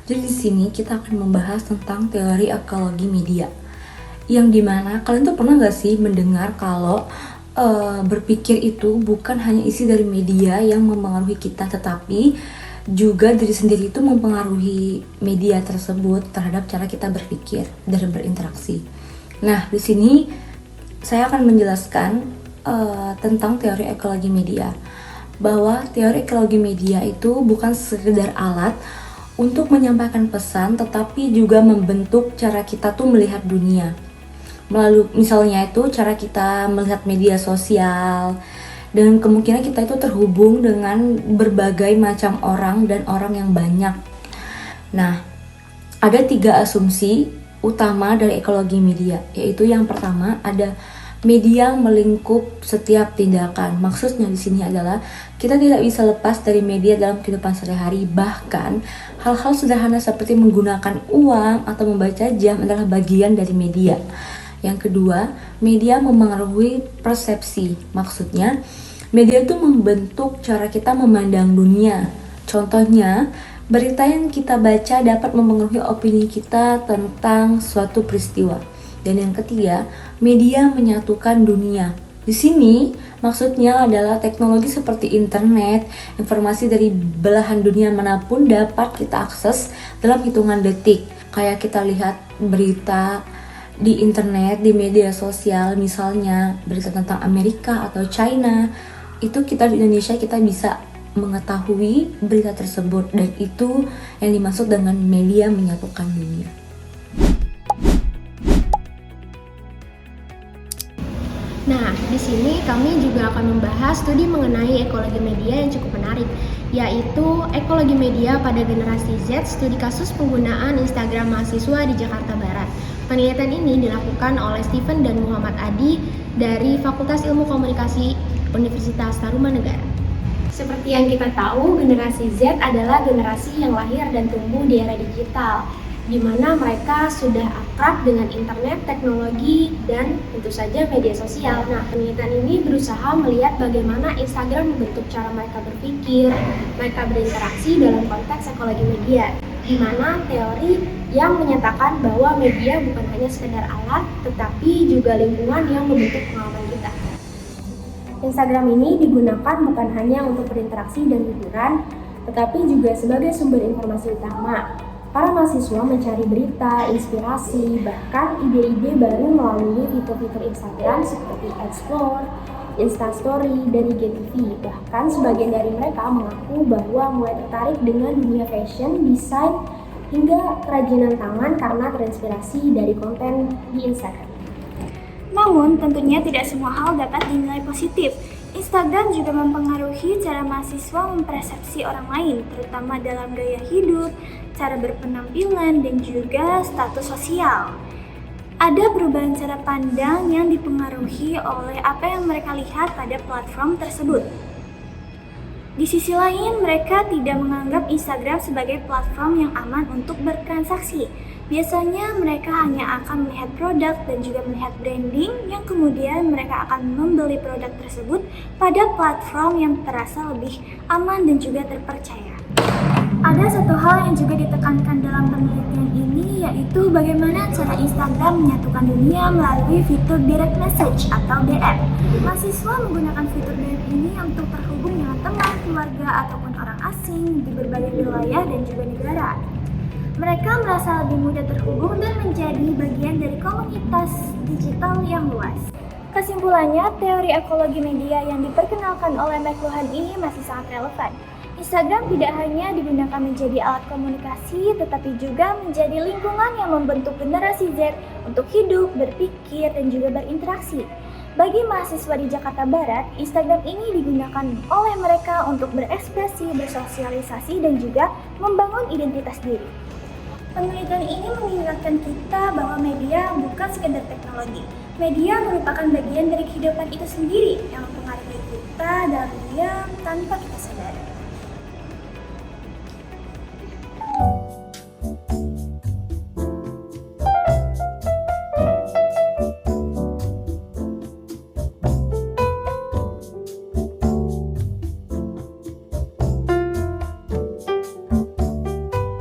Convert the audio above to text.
Jadi di sini kita akan membahas tentang teori ekologi media. Yang dimana kalian tuh pernah gak sih mendengar kalau berpikir itu bukan hanya isi dari media yang mempengaruhi kita, tetapi juga diri sendiri itu mempengaruhi media tersebut terhadap cara kita berpikir dan berinteraksi. Nah, di sini saya akan menjelaskan tentang teori ekologi media. Bahwa teori ekologi media itu bukan sekedar alat untuk menyampaikan pesan, tetapi juga membentuk cara kita tuh melihat dunia. Melalui misalnya itu cara kita melihat media sosial, dan kemungkinan kita itu terhubung dengan berbagai macam orang dan orang yang banyak. Nah, ada 3 asumsi utama dari ekologi media, yaitu yang pertama ada media melingkup setiap tindakan. Maksudnya di sini adalah kita tidak bisa lepas dari media dalam kehidupan sehari-hari. Bahkan hal-hal sederhana seperti menggunakan uang atau membaca jam adalah bagian dari media. Yang kedua, media mempengaruhi persepsi. Maksudnya, media itu membentuk cara kita memandang dunia. Contohnya, berita yang kita baca dapat mempengaruhi opini kita tentang suatu peristiwa. Dan yang ketiga, media menyatukan dunia. Di sini maksudnya adalah teknologi seperti internet, informasi dari belahan dunia manapun dapat kita akses dalam hitungan detik. Kayak kita lihat berita di internet, di media sosial, misalnya berita tentang Amerika atau China, itu kita di Indonesia kita bisa mengetahui berita tersebut, dan itu yang dimaksud dengan media menyatukan dunia. Nah, di sini kami juga akan membahas studi mengenai ekologi media yang cukup menarik, yaitu ekologi media pada generasi Z, studi kasus penggunaan Instagram mahasiswa di Jakarta Barat. Penelitian ini dilakukan oleh Stephen dan Muhammad Adi dari Fakultas Ilmu Komunikasi Universitas Tarumanegara. Seperti yang kita tahu, generasi Z adalah generasi yang lahir dan tumbuh di era digital, di mana mereka sudah akrab dengan internet, teknologi, dan tentu saja media sosial. Nah, penelitian ini berusaha melihat bagaimana Instagram membentuk cara mereka berpikir, mereka berinteraksi dalam konteks ekologi media, di mana teori yang menyatakan bahwa media bukan hanya sekedar alat, tetapi juga lingkungan yang membentuk pengalaman kita. Instagram ini digunakan bukan hanya untuk berinteraksi dan hiburan, tetapi juga sebagai sumber informasi utama. Para mahasiswa mencari berita, inspirasi, bahkan ide-ide baru melalui fitur-fitur Instagram seperti Explore, Instastory, dan IGTV. Bahkan sebagian dari mereka mengaku bahwa mulai tertarik dengan dunia fashion, desain, hingga kerajinan tangan karena terinspirasi dari konten di Instagram. Namun, tentunya tidak semua hal dapat dinilai positif. Instagram juga mempengaruhi cara mahasiswa mempersepsi orang lain, terutama dalam gaya hidup, cara berpenampilan, dan juga status sosial. Ada perubahan cara pandang yang dipengaruhi oleh apa yang mereka lihat pada platform tersebut. Di sisi lain, mereka tidak menganggap Instagram sebagai platform yang aman untuk bertransaksi. Biasanya mereka hanya akan melihat produk dan juga melihat branding yang kemudian mereka akan membeli produk tersebut pada platform yang terasa lebih aman dan juga terpercaya. Ada satu hal yang juga ditekankan dalam penelitian ini, yaitu bagaimana cara Instagram menyatukan dunia melalui fitur direct message atau DM. Mahasiswa menggunakan fitur DM ini untuk terhubung dengan teman, keluarga, ataupun orang asing di berbagai wilayah dan juga negara. Mereka merasa lebih mudah terhubung dan menjadi bagian dari komunitas digital yang luas. Kesimpulannya, teori ekologi media yang diperkenalkan oleh McLuhan ini masih sangat relevan. Instagram tidak hanya digunakan menjadi alat komunikasi, tetapi juga menjadi lingkungan yang membentuk generasi Z untuk hidup, berpikir, dan juga berinteraksi. Bagi mahasiswa di Jakarta Barat, Instagram ini digunakan oleh mereka untuk berekspresi, bersosialisasi, dan juga membangun identitas diri. Penelitian ini mengingatkan kita bahwa media bukan sekedar teknologi. Media merupakan bagian dari kehidupan itu sendiri yang mempengaruhi kita dalam diam tanpa kita sadari.